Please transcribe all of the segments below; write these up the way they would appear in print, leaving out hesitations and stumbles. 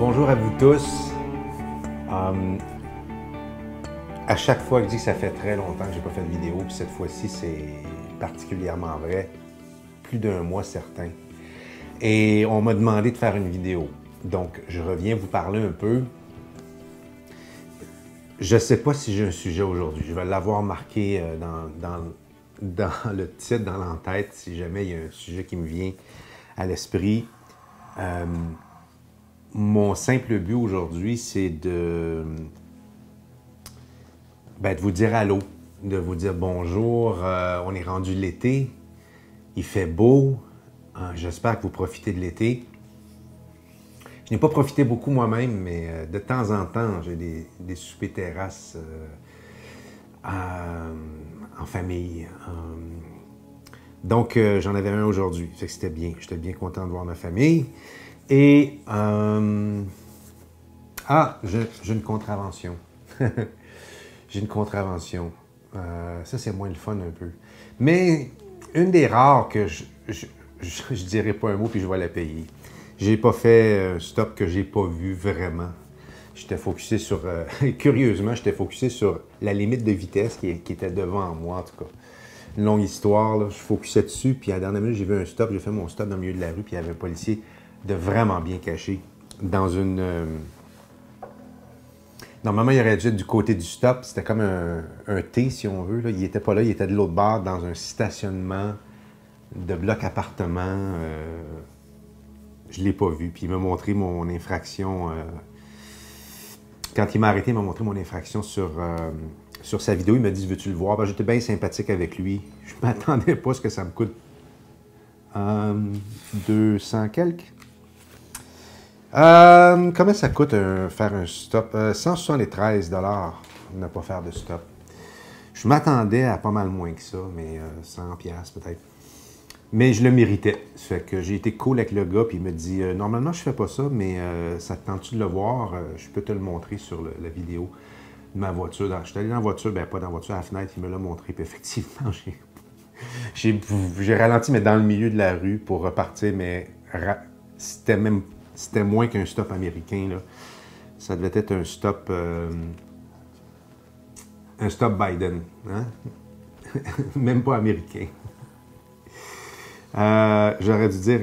Bonjour à vous tous. À chaque fois que je dis que ça fait très longtemps que je n'ai pas fait de vidéo, puis cette fois-ci, c'est particulièrement vrai, plus d'un mois certain. Et on m'a demandé de faire une vidéo. Donc, je reviens vous parler un peu. Je ne sais pas si j'ai un sujet aujourd'hui. Je vais l'avoir marqué dans le titre, dans l'entête, si jamais il y a un sujet qui me vient à l'esprit. Mon simple but aujourd'hui, c'est de vous dire allô, de vous dire bonjour. On est rendu l'été, il fait beau. J'espère que vous profitez de l'été. Je n'ai pas profité beaucoup moi-même, mais de temps en temps, j'ai des soupers terrasses en famille. Donc, j'en avais un aujourd'hui. C'était bien. J'étais bien content de voir ma famille. Et, j'ai une contravention. J'ai une contravention. Ça, c'est moins le fun un peu. Mais une des rares que je dirais pas un mot puis je vais la payer. J'ai pas fait un stop que j'ai pas vu vraiment. J'étais focusé sur... curieusement, j'étais focusé sur la limite de vitesse qui était devant moi, en tout cas. Une longue histoire, là, je focusais dessus, puis à la dernière minute, j'ai vu un stop, j'ai fait mon stop dans le milieu de la rue, puis il y avait un policier de vraiment bien caché dans une... Normalement, il aurait dû être du côté du stop, c'était comme un T, si on veut. Là. Il n'était pas là, il était de l'autre bord, dans un stationnement de bloc appartement. Je ne l'ai pas vu, puis il m'a montré mon infraction... Quand il m'a arrêté, il m'a montré mon infraction sur sa vidéo. Il m'a dit « Veux-tu le voir? » Ben, j'étais bien sympathique avec lui. Je ne m'attendais pas à ce que ça me coûte 200 quelques. Comment ça coûte faire un stop? 173 $ ne pas faire de stop. Je m'attendais à pas mal moins que ça, mais 100 piastres peut-être. Mais je le méritais. Ça fait que j'ai été cool avec le gars, puis il me dit normalement, je fais pas ça, mais ça te tente-tu de le voir? Je peux te le montrer sur la vidéo de ma voiture. Je suis allé dans la voiture, pas dans la voiture, à la fenêtre, il me l'a montré, puis effectivement, j'ai ralenti, mais dans le milieu de la rue pour repartir, mais c'était moins qu'un stop américain, là. Ça devait être un stop Biden, hein? Même pas américain. J'aurais dû dire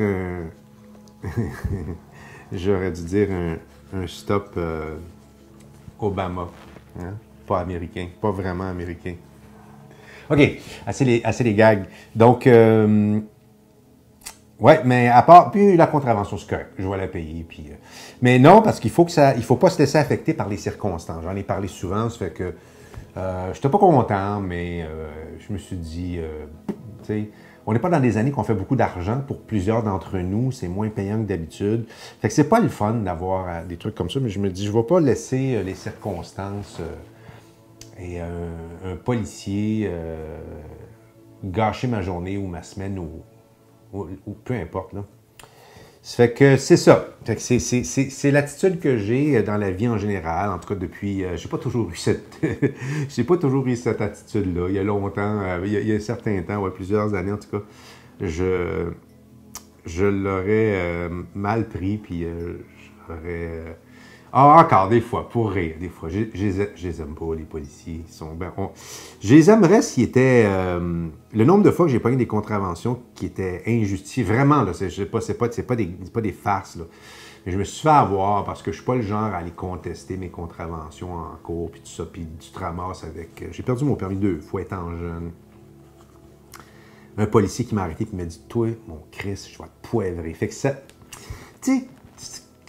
j'aurais dû dire un stop Obama, hein? Pas américain, pas vraiment américain. OK, assez les gags. Donc, ouais, mais à part, puis la contravention, c'est correct, je vais la payer. Puis, mais non, parce qu'il faut pas se laisser affecter par les circonstances. J'en ai parlé souvent, ça fait que je n'étais pas content, mais je me suis dit, tu sais, on n'est pas dans des années qu'on fait beaucoup d'argent. Pour plusieurs d'entre nous, c'est moins payant que d'habitude. Fait que c'est pas le fun d'avoir des trucs comme ça, mais je me dis, je ne vais pas laisser les circonstances et un policier gâcher ma journée ou ma semaine ou peu importe, là. Ça fait que c'est ça. Fait que c'est l'attitude que j'ai dans la vie en général. En tout cas, depuis... j'ai pas toujours eu j'ai pas toujours eu cette attitude-là. Il y a longtemps, il y a un certain temps, ouais, plusieurs années en tout cas, je l'aurais mal pris, puis j'aurais... encore des fois, pour rire, des fois. Je les aime pas, les policiers. Ils sont ben, je les aimerais s'ils étaient... le nombre de fois que j'ai pogné des contraventions qui étaient injustifiées, vraiment, là, c'est pas des farces, là. Mais je me suis fait avoir parce que je suis pas le genre à aller contester mes contraventions en cours, puis tout ça, puis tu te ramasses avec... j'ai perdu mon permis 2 fois étant jeune. Un policier qui m'a arrêté et m'a dit « Toi, mon Christ, je vais te poivrer. » Fait que ça... Tu sais...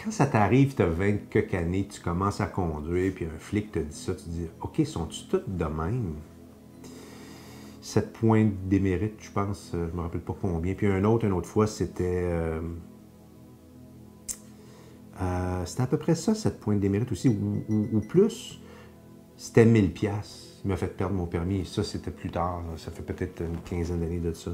Quand ça t'arrive, tu as 20 quelques années, tu commences à conduire, puis un flic te dit ça, tu te dis « OK, sont-tu toutes de même? » 7 points de démérite, je pense, je ne me rappelle pas combien. Puis une autre fois, c'était... c'était à peu près ça, 7 points de démérite aussi, ou plus. C'était 1000 piastres. Il m'a fait perdre mon permis, et ça, c'était plus tard. Là. Ça fait peut-être une quinzaine d'années de ça.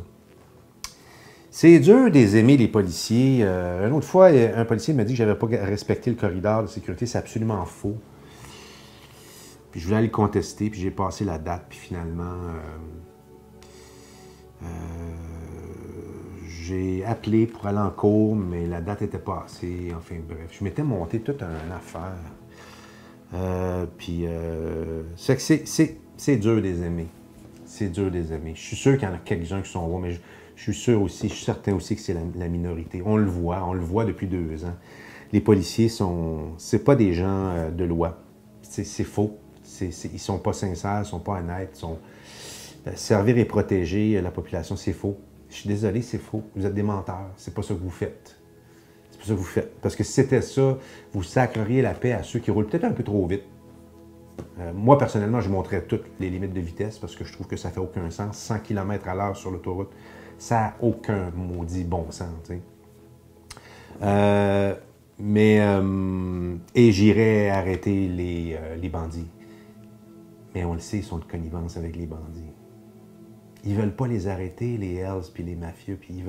C'est dur de les aimer, les policiers. Une autre fois, un policier m'a dit que je n'avais pas respecté le corridor de sécurité. C'est absolument faux. Puis je voulais aller le contester, puis j'ai passé la date, puis finalement, j'ai appelé pour aller en cours, mais la date était passée. Enfin, bref, je m'étais monté toute une affaire. C'est dur des aimer. C'est dur des aimer. Je suis sûr qu'il y en a quelques-uns qui sont bons, mais je suis sûr aussi, je suis certain aussi que c'est la minorité. On le voit depuis 2 ans. Les policiers c'est pas des gens de loi. C'est faux. Ils sont pas sincères, ils sont pas honnêtes. Servir et protéger la population, c'est faux. Je suis désolé, c'est faux. Vous êtes des menteurs. C'est pas ça que vous faites. C'est pas ça que vous faites. Parce que si c'était ça, vous sacreriez la paix à ceux qui roulent peut-être un peu trop vite. Moi, personnellement, je montrais toutes les limites de vitesse parce que je trouve que ça fait aucun sens. 100 km/h sur l'autoroute, ça n'a aucun maudit bon sens. Et j'irais arrêter les bandits. Mais on le sait, ils sont de connivence avec les bandits. Ils ne veulent pas les arrêter, les Hells puis les mafieux, puis ils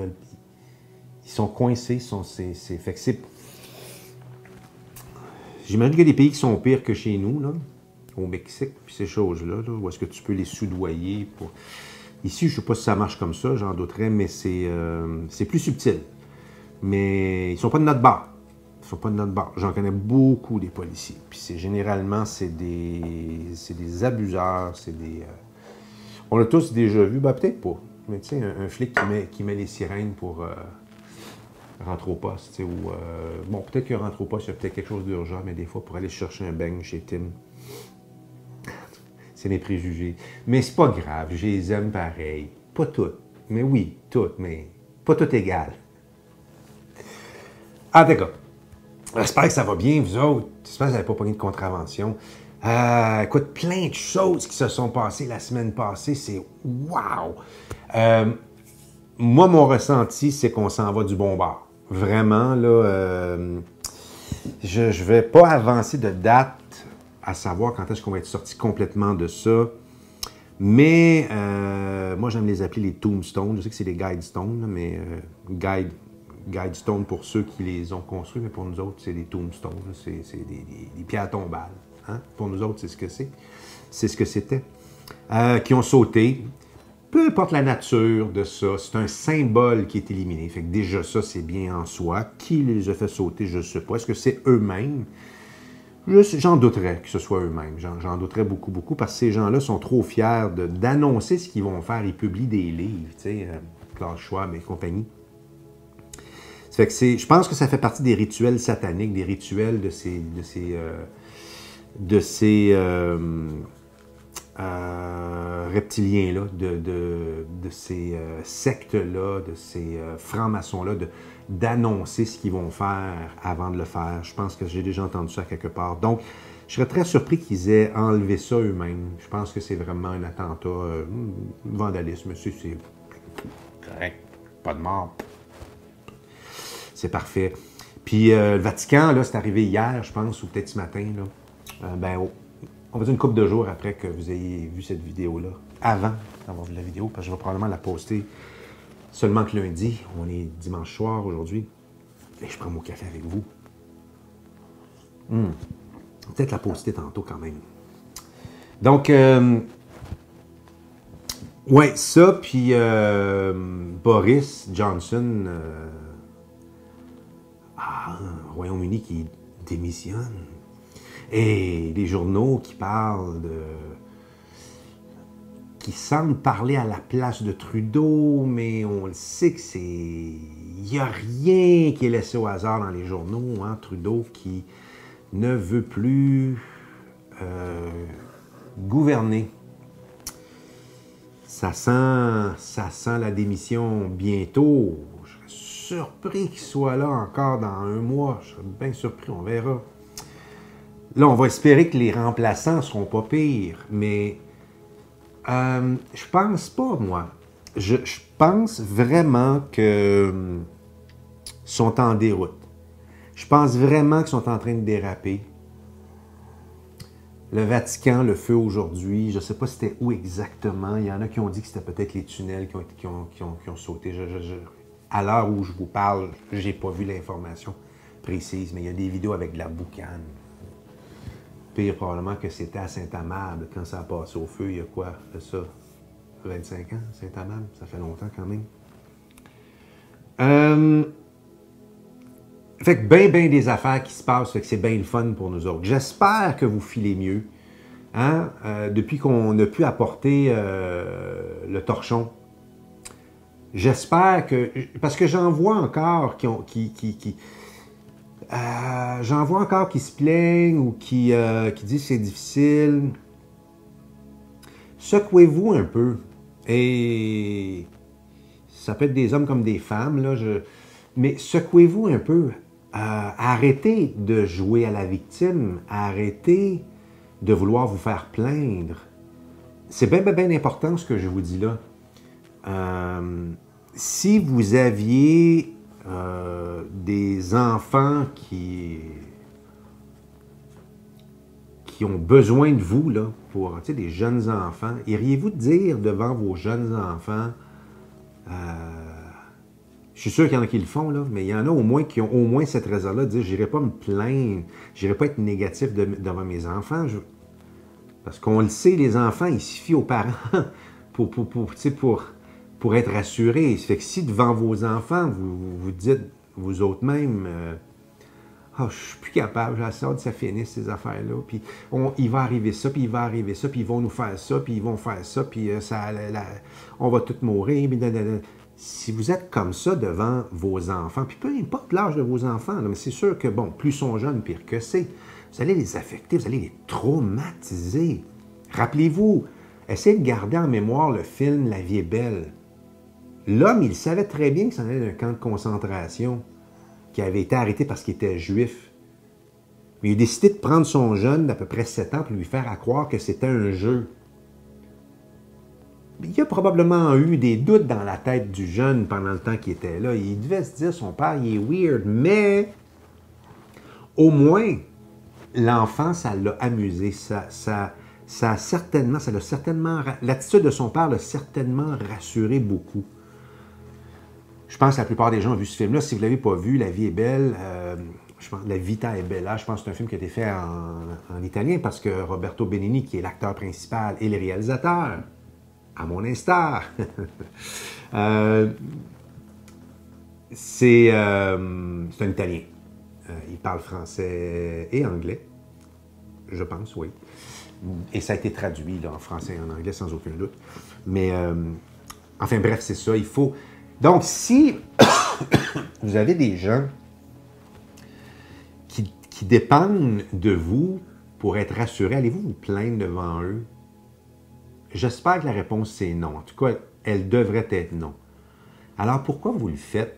sont coincés. Fait que j'imagine qu'il y a des pays qui sont pires que chez nous, là, au Mexique, puis ces choses-là, là, où est-ce que tu peux les soudoyer pour... Ici, je ne sais pas si ça marche comme ça, j'en douterais, mais c'est plus subtil. Mais ils ne sont pas de notre bord. Ils sont pas de notre bord. J'en connais beaucoup des policiers. Puis généralement, c'est des abuseurs, on l'a tous déjà vu, ben peut-être pas. Mais tu sais, un flic qui met les sirènes pour rentrer au poste, tu sais, ou... bon, peut-être qu'il rentre au poste, il y a peut-être quelque chose d'urgent, mais des fois, pour aller chercher un beigne chez Tim, c'est mes préjugés. Mais c'est pas grave, je les aime pareil. Pas toutes. Mais oui, toutes, mais pas toutes égales. Ah, d'accord. J'espère que ça va bien, vous autres. J'espère que vous n'avez pas pogné de contravention. Écoute, plein de choses qui se sont passées la semaine passée. C'est wow! Moi, mon ressenti, c'est qu'on s'en va du bon bord. Vraiment, là, je ne vais pas avancer de date à savoir quand est-ce qu'on va être sorti complètement de ça. Mais moi, j'aime les appeler les tombstones. Je sais que c'est des guidestones, mais guidestones pour ceux qui les ont construits, mais pour nous autres, c'est des tombstones. C'est des pierres tombales. Hein? Pour nous autres, c'est ce que c'est. C'est ce que c'était. Qui ont sauté. Peu importe la nature de ça, c'est un symbole qui est éliminé. Fait que déjà, ça, c'est bien en soi. Qui les a fait sauter, je ne sais pas. Est-ce que c'est eux-mêmes? J'en douterais que ce soit eux-mêmes. J'en douterais beaucoup, beaucoup, parce que ces gens-là sont trop fiers d'annoncer ce qu'ils vont faire. Ils publient des livres, tu sais, Klaus Schwab et compagnie. Ça fait que je pense que ça fait partie des rituels sataniques, des rituels de ces reptiliens-là, de ces sectes-là, de ces francs-maçons-là, d'annoncer ce qu'ils vont faire avant de le faire. Je pense que j'ai déjà entendu ça quelque part. Donc, je serais très surpris qu'ils aient enlevé ça eux-mêmes. Je pense que c'est vraiment un attentat, vandalisme. C'est correct, pas de mort. C'est parfait. Puis le Vatican, là, c'est arrivé hier, je pense, ou peut-être ce matin, là. On va dire une couple de jours après que vous ayez vu cette vidéo-là. Avant d'avoir vu la vidéo, parce que je vais probablement la poster seulement que lundi. On est dimanche soir aujourd'hui. Et je prends mon café avec vous. Peut-être la poster tantôt quand même. Donc, ouais, ça, puis Boris Johnson, Royaume-Uni qui démissionne. Et les journaux qui parlent qui semblent parler à la place de Trudeau, mais on le sait que il n'y a rien qui est laissé au hasard dans les journaux. Hein? Trudeau qui ne veut plus gouverner. Ça sent la démission bientôt. Je serais surpris qu'il soit là encore dans 1 mois. Je serais bien surpris, on verra. Là, on va espérer que les remplaçants ne seront pas pires, mais je pense pas, moi. Je pense vraiment qu'ils sont en déroute. Je pense vraiment qu'ils sont en train de déraper. Le Vatican, le feu aujourd'hui, je ne sais pas c'était où exactement. Il y en a qui ont dit que c'était peut-être les tunnels qui ont sauté. À l'heure où je vous parle, je n'ai pas vu l'information précise, mais il y a des vidéos avec de la boucane. Pire probablement que c'était à Saint-Amable, quand ça a passé au feu, il y a quoi, ça, 25 ans, Saint-Amable, ça fait longtemps quand même. Fait que ben des affaires qui se passent, fait que c'est bien le fun pour nous autres. J'espère que vous filez mieux. Hein? Depuis qu'on a pu apporter le torchon. J'espère que... Parce que j'en vois encore j'en vois encore qui se plaignent ou qui disent que c'est difficile. Secouez-vous un peu. Et ça peut être des hommes comme des femmes, là. Mais secouez-vous un peu. Arrêtez de jouer à la victime. Arrêtez de vouloir vous faire plaindre. C'est bien important ce que je vous dis là. Si vous aviez des enfants qui ont besoin de vous, là, pour, tu sais, des jeunes enfants, iriez-vous dire devant vos jeunes enfants, je suis sûr qu'il y en a qui le font, là, mais il y en a au moins qui ont au moins cette raison-là de dire, je n'irai pas me plaindre, je n'irai pas être négatif devant mes enfants. Parce qu'on le sait, les enfants, ils se fient aux parents pour être rassurés. Ça fait que si devant vos enfants, vous dites, vous autres même, oh, je suis plus capable, j'ai hâte que ça finisse ces affaires-là, puis il va arriver ça, puis il va arriver ça, puis ils vont nous faire ça, puis ils vont faire ça, puis on va tous mourir, puis si vous êtes comme ça devant vos enfants, puis peu importe l'âge de vos enfants, là, mais c'est sûr que, bon, plus ils sont jeunes, pire que c'est. Vous allez les affecter, vous allez les traumatiser. Rappelez-vous, essayez de garder en mémoire le film « La vie est belle ». L'homme, il savait très bien que c'en allait d'un camp de concentration, qui avait été arrêté parce qu'il était juif. Mais il a décidé de prendre son jeune d'à peu près 7 ans pour lui faire croire que c'était un jeu. Il y a probablement eu des doutes dans la tête du jeune pendant le temps qu'il était là. Il devait se dire, son père, il est weird, mais au moins, l'enfant, ça l'a amusé. L'attitude de son père l'a certainement rassuré beaucoup. Je pense que la plupart des gens ont vu ce film-là. Si vous ne l'avez pas vu, La vie est belle, je pense, La vita è bella, je pense que c'est un film qui a été fait en italien parce que Roberto Benigni, qui est l'acteur principal et le réalisateur, à mon instar, c'est un Italien. Il parle français et anglais, je pense, oui. Et ça a été traduit là, en français et en anglais sans aucun doute. Mais, enfin bref, c'est ça. Il faut... Donc, si vous avez des gens qui dépendent de vous pour être rassurés, allez-vous vous plaindre devant eux? J'espère que la réponse c'est non. En tout cas, elle devrait être non. Alors, pourquoi vous le faites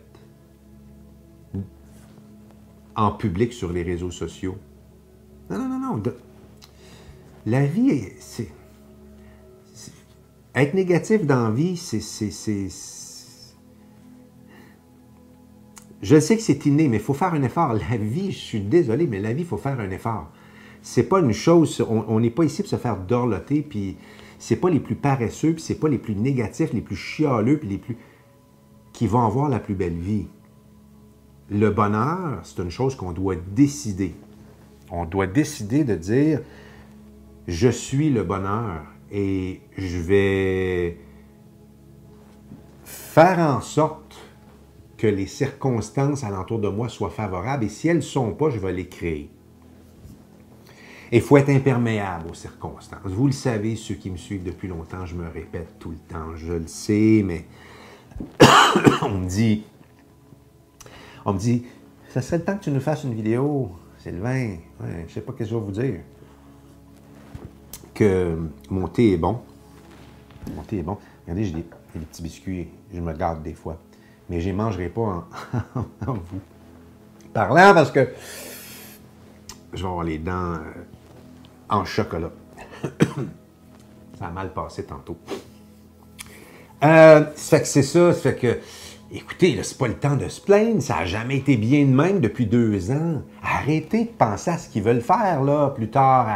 en public sur les réseaux sociaux? Non. La vie, c'est... Être négatif dans la vie, c'est... Je sais que c'est inné, mais il faut faire un effort. La vie, je suis désolé, mais la vie, il faut faire un effort. C'est pas une chose... On n'est pas ici pour se faire dorloter, puis c'est pas les plus paresseux, puis c'est pas les plus négatifs, les plus chialeux, puis les plus... qui vont avoir la plus belle vie. Le bonheur, c'est une chose qu'on doit décider. On doit décider de dire, je suis le bonheur et je vais faire en sorte que les circonstances alentour de moi soient favorables et si elles ne sont pas, je vais les créer. Et il faut être imperméable aux circonstances. Vous le savez, ceux qui me suivent depuis longtemps, je me répète tout le temps, je le sais, mais on me dit, ça serait le temps que tu nous fasses une vidéo, Sylvain. Ouais, je sais pas ce que je vais vous dire. Que mon thé est bon. Mon thé est bon. Regardez, j'ai des petits biscuits, je me garde des fois. Mais je ne les mangerai pas en vous parlant parce que je vais avoir les dents en chocolat. Ça a mal passé tantôt. Ça fait que c'est ça. Ça fait que, écoutez, là, c'est pas le temps de se plaindre. Ça n'a jamais été bien de même depuis 2 ans. Arrêtez de penser à ce qu'ils veulent faire là, plus tard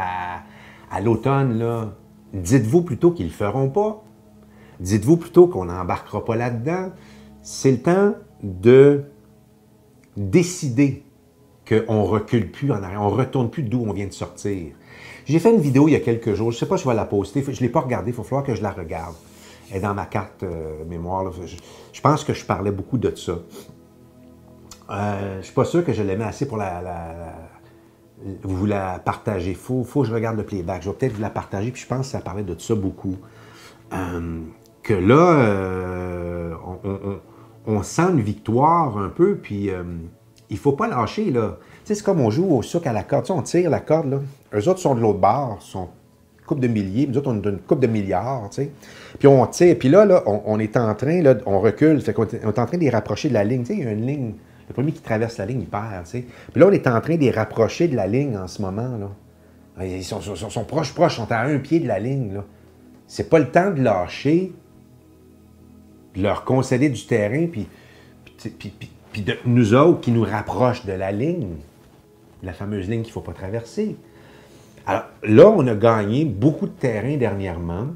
à l'automne. Là. Dites-vous plutôt qu'ils ne le feront pas. Dites-vous plutôt qu'on n'embarquera pas là-dedans. C'est le temps de décider qu'on ne recule plus en arrière, on ne retourne plus d'où on vient de sortir. J'ai fait une vidéo il y a quelques jours, je ne sais pas si je vais la poster, je ne l'ai pas regardée, il va falloir que je la regarde. Elle est dans ma carte mémoire. Là. Je pense que je parlais beaucoup de ça. Je ne suis pas sûr que je l'aimais assez pour vous la partager. Faut que je regarde le playback. Je vais peut-être vous la partager, puis je pense que ça parlait de ça beaucoup. Que là, on sent une victoire un peu, puis il ne faut pas lâcher, là. Tu sais, c'est comme on joue au souk à la corde. Tu sais, on tire la corde, là. Eux autres sont de l'autre bord, sont une couple de milliers, nous autres, on a une couple de milliards, tu sais. Puis on tire, puis là on est en train, là, on recule, fait qu'on est en train de les rapprocher de la ligne. Tu sais, il y a une ligne, le premier qui traverse la ligne, il perd, tu sais. Puis là, on est en train de les rapprocher de la ligne en ce moment, là. Ils sont proches, ils sont à un pied de la ligne, là. C'est pas le temps de lâcher, de leur concéder du terrain, puis de nous autres qui nous rapprochent de la ligne, la fameuse ligne qu'il ne faut pas traverser. Alors là, on a gagné beaucoup de terrain dernièrement,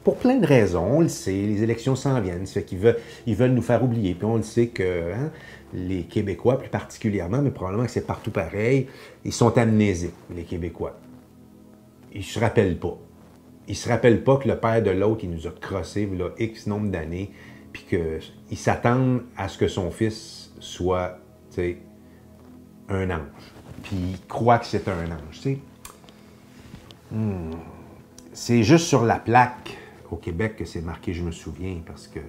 pour plein de raisons. On le sait, les élections s'en viennent, ça fait qu'ils veulent nous faire oublier. Puis on le sait que les Québécois, plus particulièrement, mais probablement que c'est partout pareil, ils sont amnésiques, les Québécois. Ils ne se rappellent pas. Ils ne se rappellent pas que le père de l'autre, il nous a crossés là, X nombre d'années, puis qu'ils s'attendent à ce que son fils soit, tu sais, un ange. Puis ils croient que c'est un ange, tu sais. C'est juste sur la plaque au Québec que c'est marqué « Je me souviens », parce que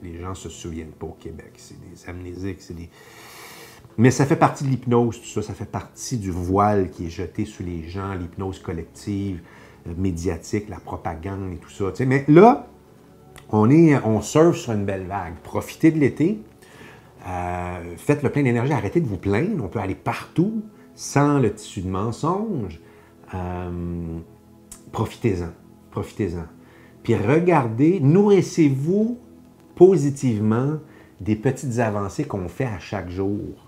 les gens ne se souviennent pas au Québec. C'est des amnésiques, c'est des... Mais ça fait partie de l'hypnose, tout ça. Ça fait partie du voile qui est jeté sur les gens, l'hypnose collective, médiatique, la propagande et tout ça. Tu sais. Mais là, on surfe sur une belle vague. Profitez de l'été. Faites le plein d'énergie. Arrêtez de vous plaindre. On peut aller partout sans le tissu de mensonge. Profitez-en. Profitez-en. Puis regardez, nourrissez-vous positivement des petites avancées qu'on fait à chaque jour.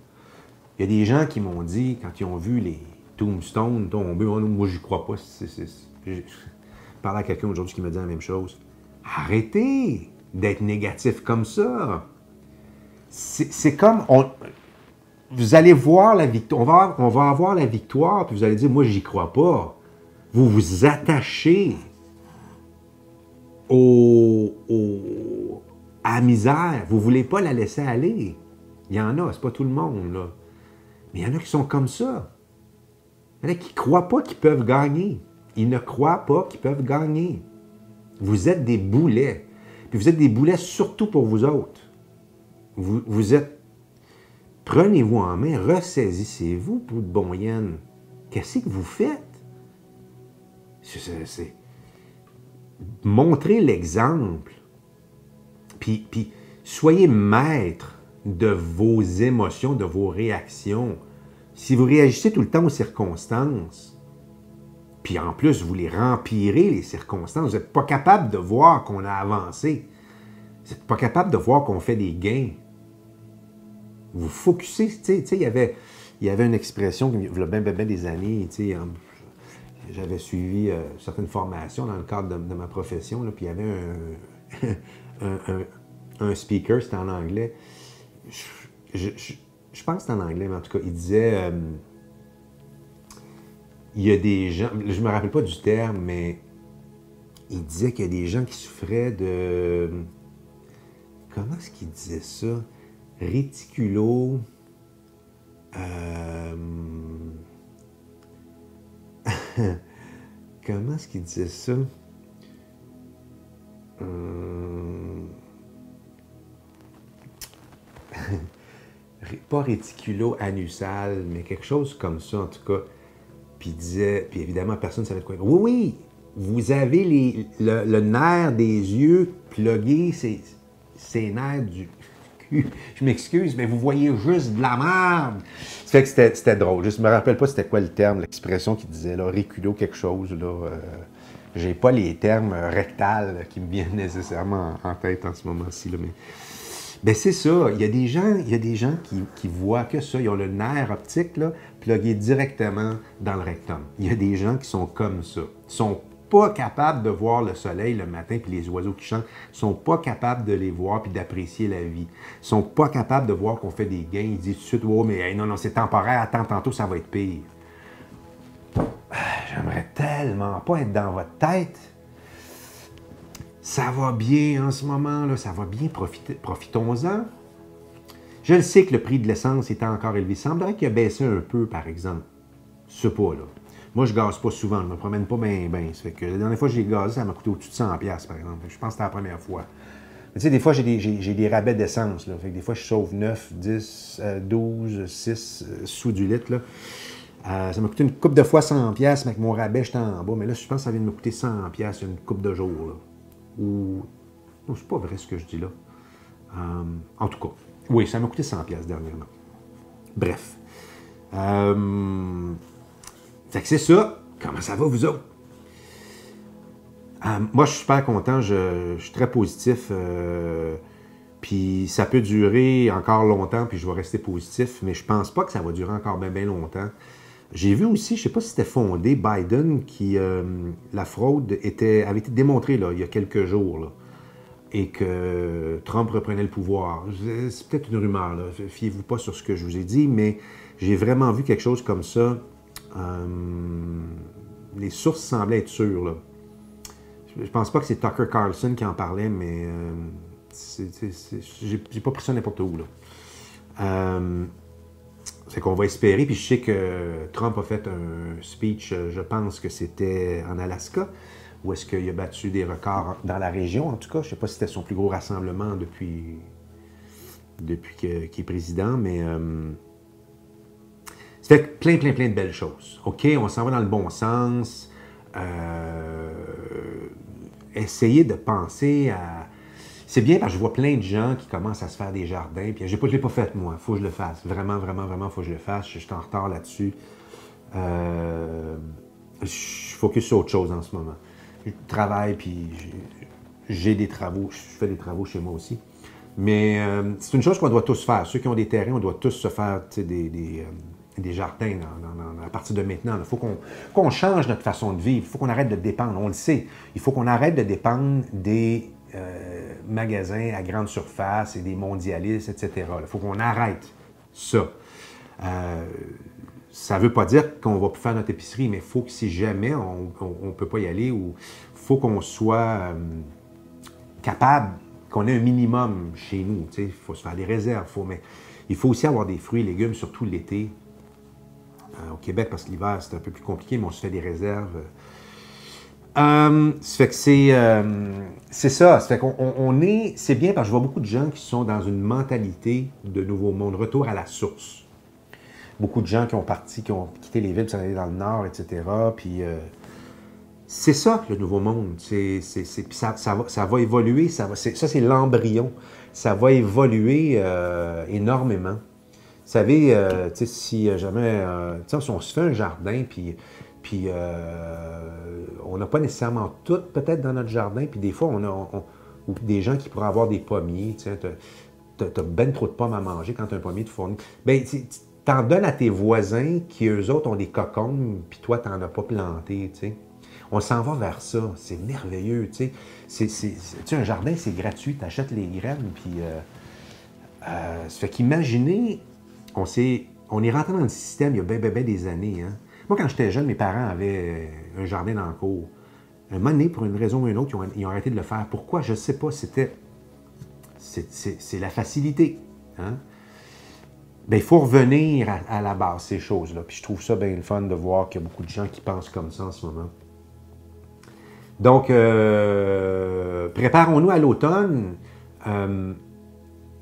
Il y a des gens qui m'ont dit, quand ils ont vu les tombstones tomber, oh, moi, j'y crois pas. Je parlais à quelqu'un aujourd'hui qui me dit la même chose. Arrêtez d'être négatif comme ça. C'est comme... vous allez voir la victoire. On va avoir la victoire, puis vous allez dire, moi, j'y crois pas. Vous vous attachez à la misère. Vous ne voulez pas la laisser aller. Il y en a, c'est pas tout le monde, là. Mais il y en a qui sont comme ça. Il y en a qui ne croient pas qu'ils peuvent gagner. Ils ne croient pas qu'ils peuvent gagner. Vous êtes des boulets. Puis vous êtes des boulets surtout pour vous autres. Vous êtes... Prenez-vous en main, ressaisissez-vous pour de bon yen. Qu'est-ce que vous faites? C'est... Montrez l'exemple. Puis soyez maître de vos émotions, de vos réactions. Si vous réagissez tout le temps aux circonstances, puis en plus, vous les rempirez, les circonstances, vous n'êtes pas capable de voir qu'on a avancé. Vous n'êtes pas capable de voir qu'on fait des gains. Vous focussez, tu sais, il y avait une expression, il y a bien des années, tu sais, j'avais suivi certaines formations dans le cadre de ma profession, là, puis il y avait un speaker, c'était en anglais. Je pense que c'était en anglais, mais en tout cas, il disait... il y a des gens... Je ne me rappelle pas du terme, mais il disait qu'il y a des gens qui souffraient de... Comment est-ce qu'il disait ça? Réticulo... Comment est-ce qu'il disait ça? Pas réticulo-anusal, mais quelque chose comme ça, en tout cas. Puis il disait, puis évidemment, personne ne savait de quoi. Oui, oui, vous avez le nerf des yeux plugué, ces nerfs du cul. Je m'excuse, mais vous voyez juste de la merde. Ça fait que c'était drôle. Je ne me rappelle pas c'était quoi le terme, l'expression qu'il disait, là, réculo quelque chose, là. J'ai pas les termes rectales qui me viennent nécessairement en tête en ce moment-ci, là, mais... Ben c'est ça. Il y a des gens qui voient que ça. Ils ont le nerf optique là, plugué directement dans le rectum. Il y a des gens qui sont comme ça. Ils sont pas capables de voir le soleil le matin puis les oiseaux qui chantent. Ils sont pas capables de les voir puis d'apprécier la vie. Ils sont pas capables de voir qu'on fait des gains. Ils disent tout de suite, oh, mais hey, non, c'est temporaire. Attends, tantôt, ça va être pire. J'aimerais tellement pas être dans votre tête. Ça va bien en ce moment, là, ça va bien, profitons-en. Je le sais que le prix de l'essence était encore élevé. Il semblerait qu'il a baissé un peu, par exemple. Ce pas-là. Moi, je ne gaze pas souvent. Je ne me promène pas bien. Ça fait que la dernière fois que j'ai gazé, ça m'a coûté au-dessus de 100$, par exemple. Je pense que c'était la première fois. Mais tu sais, des fois, j'ai des rabais d'essence. Fait que des fois, je sauve 9, 10, 12, 6 sous du litre. Là. Ça m'a coûté une couple de fois 100$, mais avec mon rabais, j'étais en bas. Mais là, je pense que ça vient de me coûter 100$ il y a une couple de jours. Là. Ou... Non, c'est pas vrai ce que je dis là. En tout cas, oui, ça m'a coûté 100$ dernièrement. Bref. Fait que c'est ça. Comment ça va, vous autres? Moi, je suis super content. Je suis très positif. Puis ça peut durer encore longtemps, puis je vais rester positif, mais je pense pas que ça va durer encore bien, bien longtemps. J'ai vu aussi, je ne sais pas si c'était fondé, Biden, qui la fraude avait été démontrée là, il y a quelques jours, là, et que Trump reprenait le pouvoir. C'est peut-être une rumeur, là. Fiez-vous pas sur ce que je vous ai dit, mais j'ai vraiment vu quelque chose comme ça. Les sources semblaient être sûres, là. Je pense pas que c'est Tucker Carlson qui en parlait, mais j'ai pas pris ça n'importe où, là. C'est qu'on va espérer, puis je sais que Trump a fait un speech, je pense que c'était en Alaska, où est-ce qu'il a battu des records dans la région, en tout cas. Je ne sais pas si c'était son plus gros rassemblement depuis qu'il est président, mais ça fait plein de belles choses. OK, on s'en va dans le bon sens. Essayez de penser à... C'est bien parce que je vois plein de gens qui commencent à se faire des jardins. Puis je ne l'ai pas fait, moi. Il faut que je le fasse. Vraiment, il faut que je le fasse. Je suis en retard là-dessus. Je suis focus sur autre chose en ce moment. Je travaille, puis j'ai des travaux. Je fais des travaux chez moi aussi. Mais c'est une chose qu'on doit tous faire. Ceux qui ont des terrains, on doit tous se faire des jardins à partir de maintenant. Il faut qu'on change notre façon de vivre. Il faut qu'on arrête de dépendre. On le sait. Il faut qu'on arrête de dépendre des magasins à grande surface et des mondialistes, etc. Il faut qu'on arrête ça. Ça ne veut pas dire qu'on va plus faire notre épicerie, mais il faut que si jamais on ne peut pas y aller, il faut qu'on soit capable, qu'on ait un minimum chez nous. Il faut se faire des réserves. Mais il faut aussi avoir des fruits et légumes, surtout l'été. Au Québec, parce que l'hiver, c'est un peu plus compliqué, mais on se fait des réserves. Ça fait que c'est ça. Ça fait qu'on est... C'est bien parce que je vois beaucoup de gens qui sont dans une mentalité de nouveau monde, retour à la source. Beaucoup de gens qui ont quitté les villes, qui sont allés dans le nord, etc. Puis c'est ça, le nouveau monde. Ça va évoluer. Ça, c'est l'embryon. Ça va évoluer énormément. Vous savez, si jamais... si on se fait un jardin, puis on n'a pas nécessairement tout peut-être dans notre jardin, puis des fois, ou des gens qui pourraient avoir des pommiers, tu as ben trop de pommes à manger quand tu as un pommier de fourni. Bien, t'en donnes à tes voisins qui, eux autres, ont des cocombes, puis toi, tu n'en as pas planté, tu sais. On s'en va vers ça. C'est merveilleux, tu sais. Un jardin, c'est gratuit. Tu achètes les graines, puis... ça fait qu'imaginez, on est rentré dans le système il y a bien des années, hein. Moi, quand j'étais jeune, mes parents avaient un jardin dans le cour. Un moment donné, pour une raison ou une autre, ils ont arrêté de le faire. Pourquoi? Je ne sais pas. C'est la facilité. Hein? Bien, il faut revenir à la base, ces choses-là. Puis je trouve ça bien le fun de voir qu'il y a beaucoup de gens qui pensent comme ça en ce moment. Donc, préparons-nous à l'automne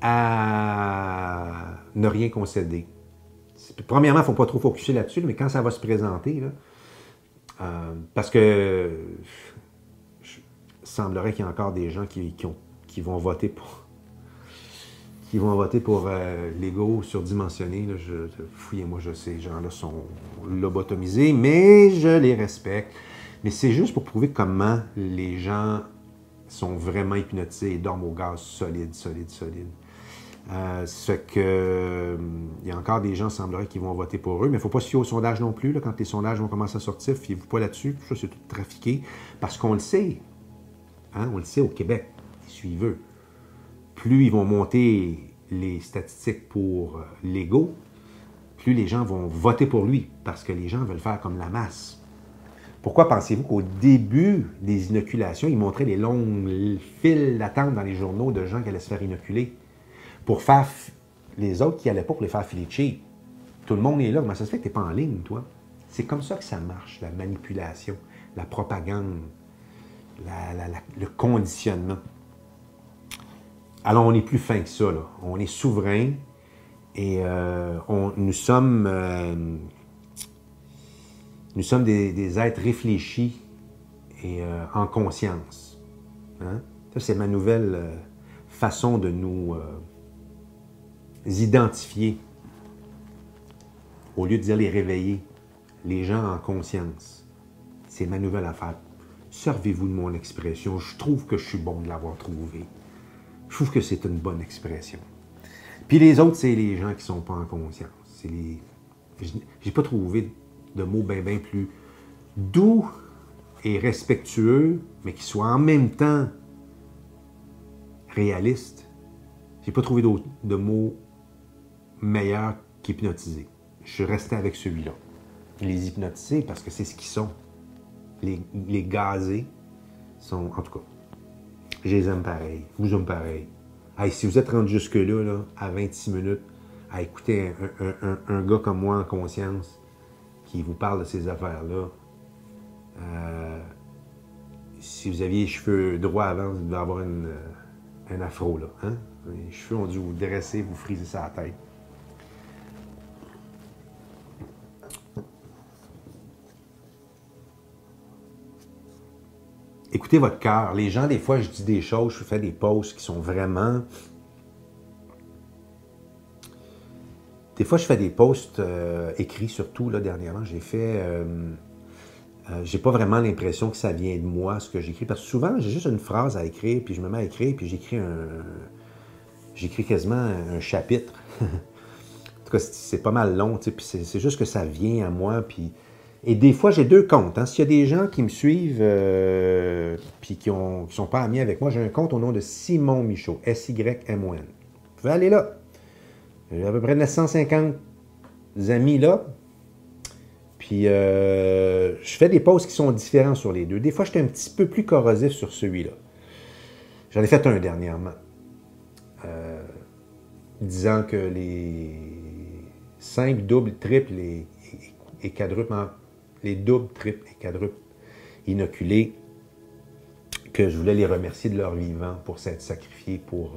à ne rien concéder. Premièrement, il ne faut pas trop focuser là-dessus, mais quand ça va se présenter, là, parce que il semblerait qu'il y a encore des gens qui vont voter pour l'ego surdimensionné. Fouillez-moi, ces gens-là sont lobotomisés, mais je les respecte. Mais c'est juste pour prouver comment les gens sont vraiment hypnotisés et dorment au gaz solide. C'est que il y a encore des gens, semblerait, qui vont voter pour eux, mais il ne faut pas se fier aux sondages non plus. Là, quand les sondages vont commencer à sortir, fiez-vous pas là-dessus. Ça, c'est tout trafiqué. Parce qu'on le sait. Hein, on le sait au Québec. Les suiveux. Plus ils vont monter les statistiques pour l'ego, plus les gens vont voter pour lui. Parce que les gens veulent faire comme la masse. Pourquoi pensez-vous qu'au début des inoculations, ils montraient les longues files d'attente dans les journaux de gens qui allaient se faire inoculer? Pour faire les autres qui n'allaient pas pour les faire filer cheap. Tout le monde est là. Comment ça se fait que tu n'es pas en ligne, toi? C'est comme ça que ça marche, la manipulation, la propagande, le conditionnement. Alors, on n'est plus fin que ça, là. On est souverain et nous sommes des êtres réfléchis et en conscience. Hein? Ça, c'est ma nouvelle façon de nous identifier. Au lieu de dire les réveiller, les gens en conscience. C'est ma nouvelle affaire. Servez-vous de mon expression. Je trouve que je suis bon de l'avoir trouvée. Je trouve que c'est une bonne expression. Puis les autres, c'est les gens qui ne sont pas en conscience. J'ai pas trouvé de mots bien plus doux et respectueux, mais qui soient en même temps réalistes. J'ai pas trouvé de mots meilleurs qu'hypnotiser. Je suis resté avec celui-là. Les hypnotiser, parce que c'est ce qu'ils sont. Les gazés sont, en tout cas, je les aime pareil. Vous aime pareil. Hey, si vous êtes rendu jusque-là, là, à 26 minutes, à écouter un gars comme moi en conscience qui vous parle de ces affaires-là, si vous aviez les cheveux droits avant, vous devez avoir un afro, là. Hein? Les cheveux ont dû vous dresser, vous friser ça à la tête. Écoutez votre cœur. Les gens, des fois, je dis des choses, je fais des posts qui sont vraiment... Des fois, je fais des posts écrits, surtout, là, dernièrement. J'ai fait... j'ai pas vraiment l'impression que ça vient de moi, ce que j'écris. Parce que souvent, j'ai juste une phrase à écrire, puis je me mets à écrire, puis j'écris quasiment un chapitre. En tout cas, c'est pas mal long, tu sais, puis c'est juste que ça vient à moi, puis... Et des fois, j'ai deux comptes. Hein. S'il y a des gens qui me suivent puis qui ne sont pas amis avec moi, j'ai un compte au nom de Simon Michaud, S-Y-M-O-N. Vous pouvez aller là. J'ai à peu près 950 amis là. Puis, je fais des posts qui sont différents sur les deux. Des fois, j'étais un petit peu plus corrosif sur celui-là. J'en ai fait un dernièrement. Disant que les 5 doubles, triples et quadruples, les doubles, triples et quadruples inoculés, que je voulais les remercier de leur vivant pour s'être sacrifiés pour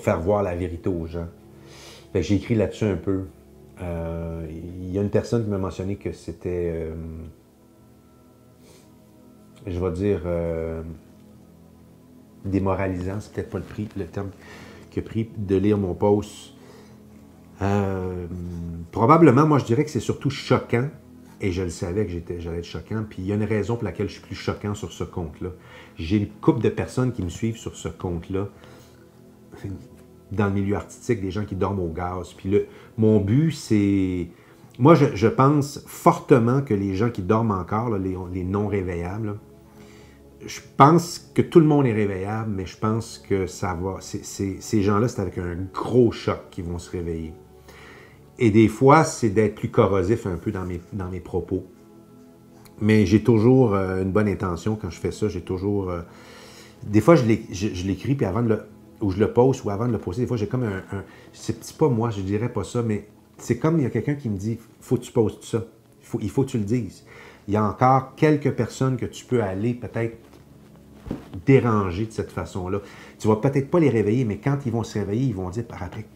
faire voir la vérité aux gens. J'ai écrit là-dessus un peu. Il y a une personne qui m'a mentionné que c'était, je vais dire, démoralisant, c'est peut-être pas le terme qu'il a pris de lire mon post. Probablement, moi, je dirais que c'est surtout choquant, et je le savais que j'allais être choquant, puis il y a une raison pour laquelle je suis plus choquant sur ce compte-là. J'ai une couple de personnes qui me suivent sur ce compte-là, dans le milieu artistique, des gens qui dorment au gaz, puis mon but, c'est... Moi, je pense fortement que les gens qui dorment encore, là, les non-réveillables, là, je pense que tout le monde est réveillable, mais je pense que ça va... Ces gens-là, c'est avec un gros choc qu'ils vont se réveiller. Et des fois, c'est d'être plus corrosif un peu dans mes propos. Mais j'ai toujours une bonne intention quand je fais ça. J'ai toujours... des fois, je l'écris, puis ou je le poste, ou avant de le poster, des fois, j'ai comme c'est pas moi, je dirais pas ça, mais c'est comme il y a quelqu'un qui me dit « Faut que tu postes ça. Il faut que tu le dises. » Il y a encore quelques personnes que tu peux aller peut-être déranger de cette façon-là. Tu vas peut-être pas les réveiller, mais quand ils vont se réveiller, ils vont dire par après,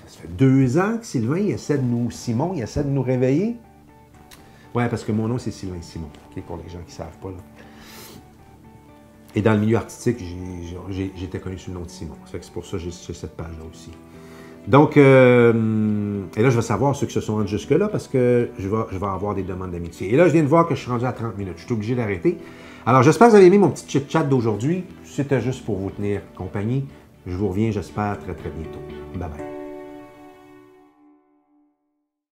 ça fait 2 ans que Simon essaie de nous réveiller. Ouais, parce que mon nom, c'est Sylvain Simon, okay, pour les gens qui ne savent pas. Là. Et dans le milieu artistique, j'étais connu sous le nom de Simon. C'est pour ça que j'ai cette page-là aussi. Donc, et là, je vais savoir ceux qui se sont rendus jusque-là parce que je vais avoir des demandes d'amitié. Et là, je viens de voir que je suis rendu à 30 minutes. Je suis obligé d'arrêter. Alors, j'espère que vous avez aimé mon petit chit-chat d'aujourd'hui. C'était juste pour vous tenir compagnie. Je vous reviens, j'espère, très, très bientôt. Bye bye.